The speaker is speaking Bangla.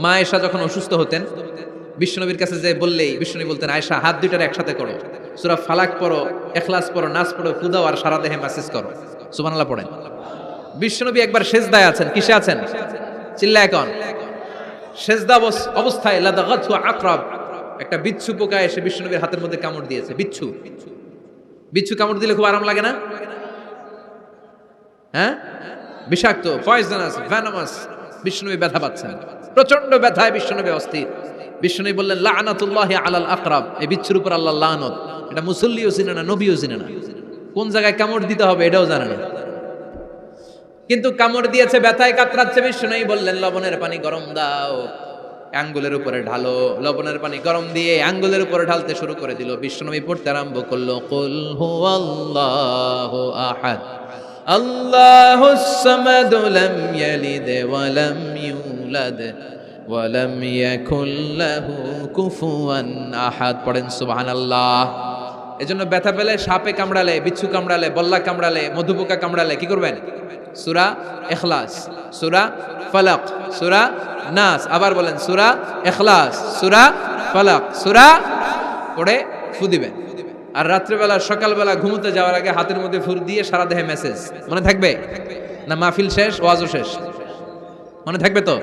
মা আয়েশা যখন অসুস্থ হতেন বিশ্বনবীর কাছে যে বললেই বিশ্বনবী বলতেন, আয়েশা হাত দুইটার একসাথে করো, সূরা ফালাক পড়ো, ইখলাস পড়ো, নাস পড়ো, ফুদাও আর সারা দেহে ম্যাসেজ করো। সুবহানাল্লাহ পড়েন। বিশ্বনবী একবার সেজদায় আছেন। কিসে আছেন? চিল্লা এখন। সেজদা অবস্থায় লাদাগাতহু আকরাব, একটা বিচ্ছু পোকা এসে বিশ্বনবীর হাতের মধ্যে কামড় দিয়েছে। বিচ্ছু কামড় দিলে খুব আরাম লাগে না? হ্যাঁ, বিষাক্ত, পয়জনাস, ভেনামাস। বিশ্বনবী ব্যথা পাচ্ছেন, প্রচন্ড ব্যথায় বিশ্বনবী অস্থির। বিশ্বনবী বললেন, লাআনাতুল্লাহি আলাল আকরাব, এই বিচ্ছুর উপর আল্লাহর লানত। এটা মুসল্লিও চিনে না, নবীও চিনে না, কোন জায়গায় কামড় দিতে হবে এটাও জানে না। কিন্তু কামড় দিয়েছে, ব্যথায় কাতরাচ্ছে। বিশ্বনবী বললেন, লবণের পানি গরম দাও, আঙ্গুলের উপরে ঢালো। লবণের পানি গরম দিয়ে আঙ্গুলের উপরে ঢালতে শুরু করে দিল। বিশ্বনবী পড়তে আরম্ভ করলো, কুল হুয়াল্লাহু আহাদ আল্লাহুস সামাদ লাম ইয়ালিদ ওয়া লাম ইউলাদ ওয়া লাম ইয়াকুল লাহু কুফুয়ান আহাদ। পড়েন সুবহানাল্লাহ। এজন্য ব্যথা পেলে, সাপে কামড়ালে, বিচ্ছু কামড়ালে, বল্লা কামড়ালে, মধুপোকা কামড়ালে কি করবেন? সূরা ইখলাস, সূরা ফালাক, সূরা নাস। আবার বলেন, সূরা ইখলাস, সূরা ফালাক, সূরা পড়ে ফু দিবেন। আর রাত্রেবেলা, সকালবেলা ঘুমোতে যাওয়ার আগে হাতের মধ্যে ফুর দিয়ে সারা দেহে মেসেজ। মনে থাকবে না? মাহফিল শেষ, ওয়াজও শেষ, মনে থাকবে তো?